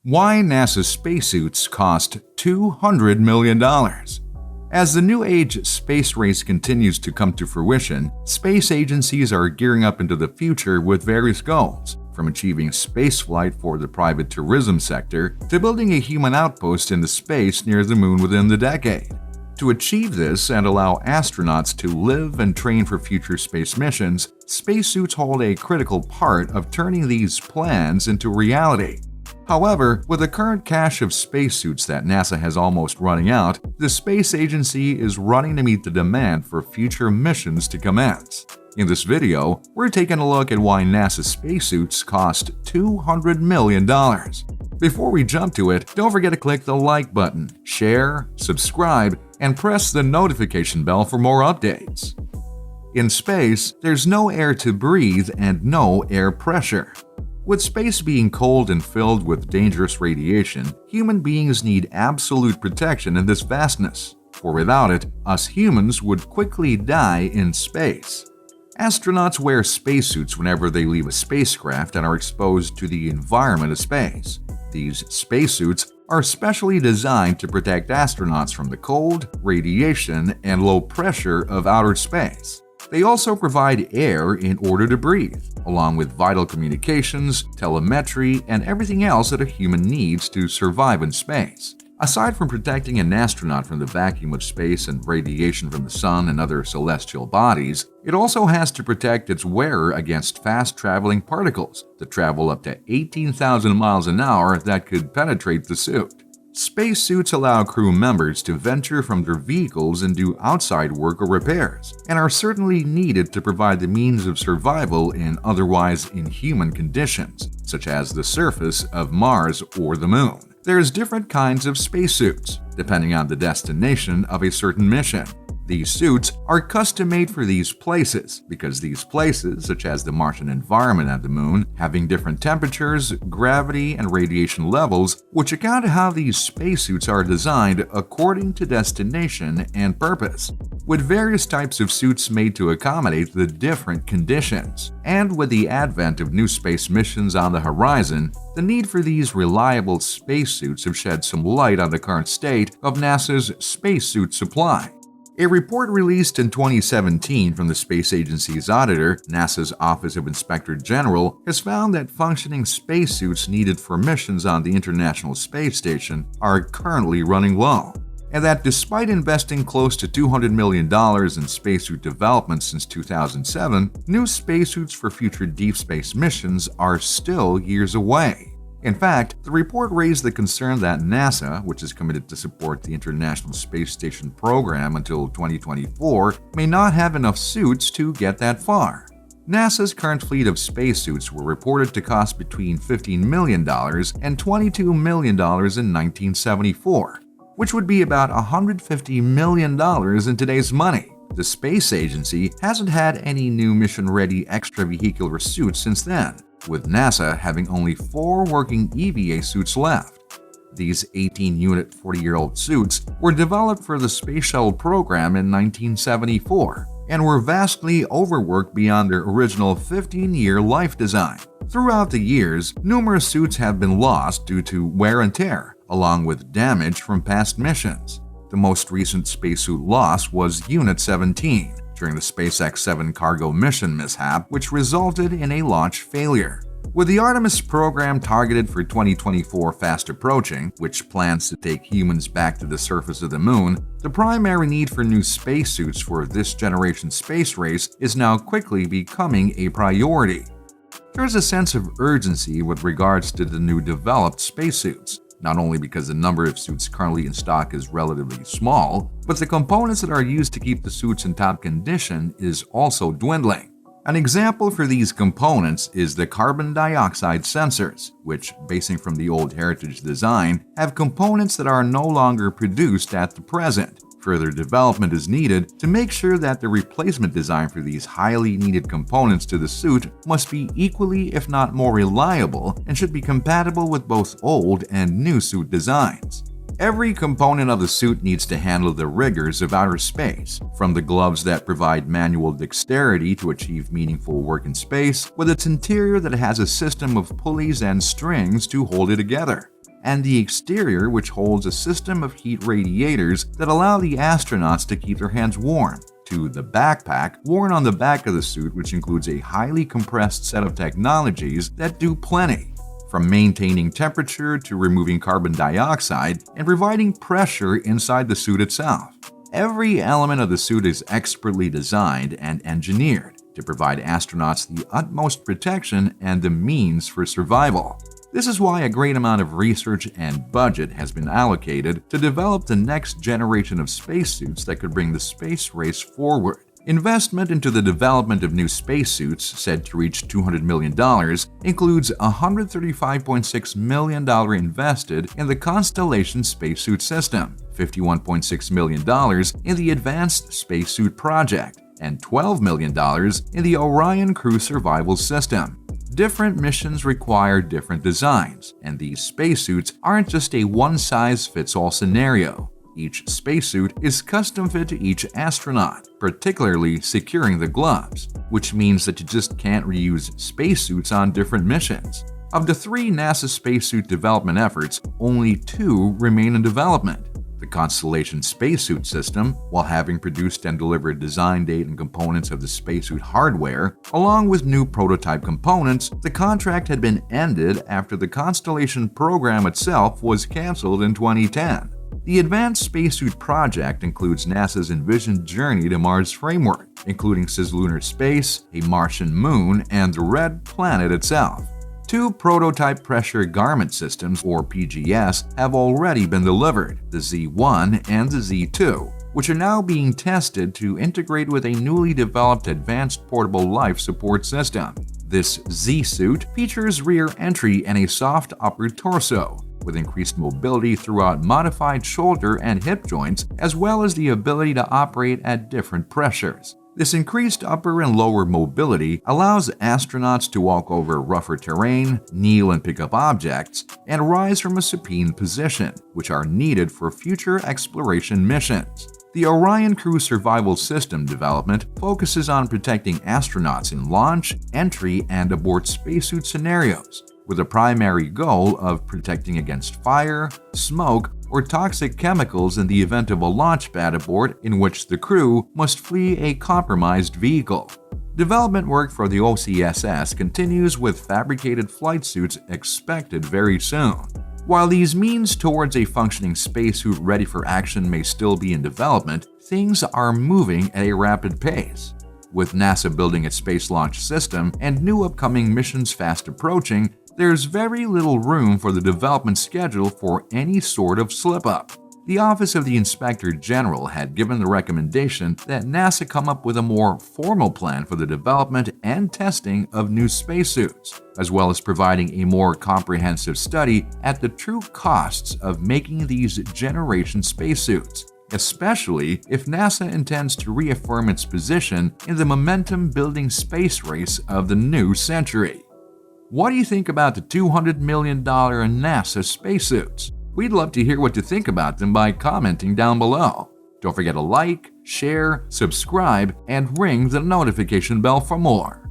Why NASA spacesuits cost $200 million. As the new age space race continues to come to fruition, space agencies are gearing up into the future with various goals, from achieving spaceflight for the private tourism sector to building a human outpost in the space near the moon within the decade. To achieve this and allow astronauts to live and train for future space missions, spacesuits hold a critical part of turning these plans into reality. However, with the current cache of spacesuits that NASA has almost running out, the space agency is running to meet the demand for future missions to commence. In this video, we're taking a look at why NASA spacesuits cost $200 million. Before we jump to it, don't forget to click the like button, share, subscribe, and press the notification bell for more updates. In space, there's no air to breathe and no air pressure. With space being cold and filled with dangerous radiation, human beings need absolute protection in this vastness, for without it, us humans would quickly die in space. Astronauts wear spacesuits whenever they leave a spacecraft and are exposed to the environment of space. These spacesuits are specially designed to protect astronauts from the cold, radiation, and low pressure of outer space. They also provide air in order to breathe, along with vital communications, telemetry, and everything else that a human needs to survive in space. Aside from protecting an astronaut from the vacuum of space and radiation from the sun and other celestial bodies, it also has to protect its wearer against fast-traveling particles that travel up to 18,000 miles an hour that could penetrate the suit. Spacesuits allow crew members to venture from their vehicles and do outside work or repairs, and are certainly needed to provide the means of survival in otherwise inhuman conditions, such as the surface of Mars or the Moon. There's different kinds of spacesuits, depending on the destination of a certain mission. These suits are custom-made for these places because these places, such as the Martian environment and the Moon, having different temperatures, gravity, and radiation levels, which account to how these spacesuits are designed according to destination and purpose, with various types of suits made to accommodate the different conditions. And with the advent of new space missions on the horizon, the need for these reliable spacesuits have shed some light on the current state of NASA's spacesuit supply. A report released in 2017 from the space agency's auditor, NASA's Office of Inspector General, has found that functioning spacesuits needed for missions on the International Space Station are currently running low, and that despite investing close to $200 million in spacesuit development since 2007, new spacesuits for future deep space missions are still years away. In fact, the report raised the concern that NASA, which is committed to support the International Space Station program until 2024, may not have enough suits to get that far. NASA's current fleet of spacesuits were reported to cost between $15 million and $22 million in 1974, which would be about $150 million in today's money. The space agency hasn't had any new mission-ready extravehicular suits since then, with NASA having only 4 working EVA suits left. These 18-unit 40-year-old suits were developed for the Space Shuttle program in 1974 and were vastly overworked beyond their original 15-year life design. Throughout the years, numerous suits have been lost due to wear and tear, along with damage from past missions. The most recent spacesuit loss was Unit 17, during the SpaceX 7 cargo mission mishap, which resulted in a launch failure. With the Artemis program targeted for 2024 fast approaching, which plans to take humans back to the surface of the Moon, the primary need for new spacesuits for this generation space race is now quickly becoming a priority. There's a sense of urgency with regards to the new developed spacesuits, not only because the number of suits currently in stock is relatively small, but the components that are used to keep the suits in top condition is also dwindling. An example for these components is the carbon dioxide sensors, which, basing from the old heritage design, have components that are no longer produced at the present. Further development is needed to make sure that the replacement design for these highly needed components to the suit must be equally, if not more reliable, and should be compatible with both old and new suit designs. Every component of the suit needs to handle the rigors of outer space, from the gloves that provide manual dexterity to achieve meaningful work in space, with its interior that has a system of pulleys and strings to hold it together. and the exterior, which holds a system of heat radiators that allow the astronauts to keep their hands warm, to the backpack worn on the back of the suit, which includes a highly compressed set of technologies that do plenty, from maintaining temperature to removing carbon dioxide and providing pressure inside the suit itself. Every element of the suit is expertly designed and engineered to provide astronauts the utmost protection and the means for survival. This is why a great amount of research and budget has been allocated to develop the next generation of spacesuits that could bring the space race forward. Investment into the development of new spacesuits, said to reach $200 million, includes $135.6 million invested in the Constellation spacesuit system, $51.6 million in the Advanced Spacesuit Project, and $12 million in the Orion Crew Survival System. Different missions require different designs, and these spacesuits aren't just a one-size-fits-all scenario. Each spacesuit is custom-fit to each astronaut, particularly securing the gloves, which means that you just can't reuse spacesuits on different missions. Of the 3 NASA spacesuit development efforts, only 2 remain in development. The Constellation spacesuit system, while having produced and delivered design date and components of the spacesuit hardware, along with new prototype components, the contract had been ended after the Constellation program itself was canceled in 2010. The Advanced Spacesuit Project includes NASA's envisioned journey to Mars framework, including cislunar space, a Martian moon, and the red planet itself. 2 prototype pressure garment systems, or PGS, have already been delivered, the Z1 and the Z2, which are now being tested to integrate with a newly developed Advanced Portable Life Support System. This Z-suit features rear entry and a soft upper torso, with increased mobility throughout modified shoulder and hip joints, as well as the ability to operate at different pressures. This increased upper and lower mobility allows astronauts to walk over rougher terrain, kneel and pick up objects, and rise from a supine position, which are needed for future exploration missions. The Orion Crew Survival System development focuses on protecting astronauts in launch, entry, and abort spacesuit scenarios, with a primary goal of protecting against fire, smoke, or toxic chemicals in the event of a launch pad abort in which the crew must flee a compromised vehicle. Development work for the OCSS continues with fabricated flight suits expected very soon. While these means towards a functioning spacesuit ready for action may still be in development, things are moving at a rapid pace. With NASA building its space launch system and new upcoming missions fast approaching, there's very little room for the development schedule for any sort of slip-up. The Office of the Inspector General had given the recommendation that NASA come up with a more formal plan for the development and testing of new spacesuits, as well as providing a more comprehensive study at the true costs of making these generation spacesuits, especially if NASA intends to reaffirm its position in the momentum-building space race of the new century. What do you think about the $200 million NASA spacesuits? We'd love to hear what you think about them by commenting down below. Don't forget to like, share, subscribe, and ring the notification bell for more.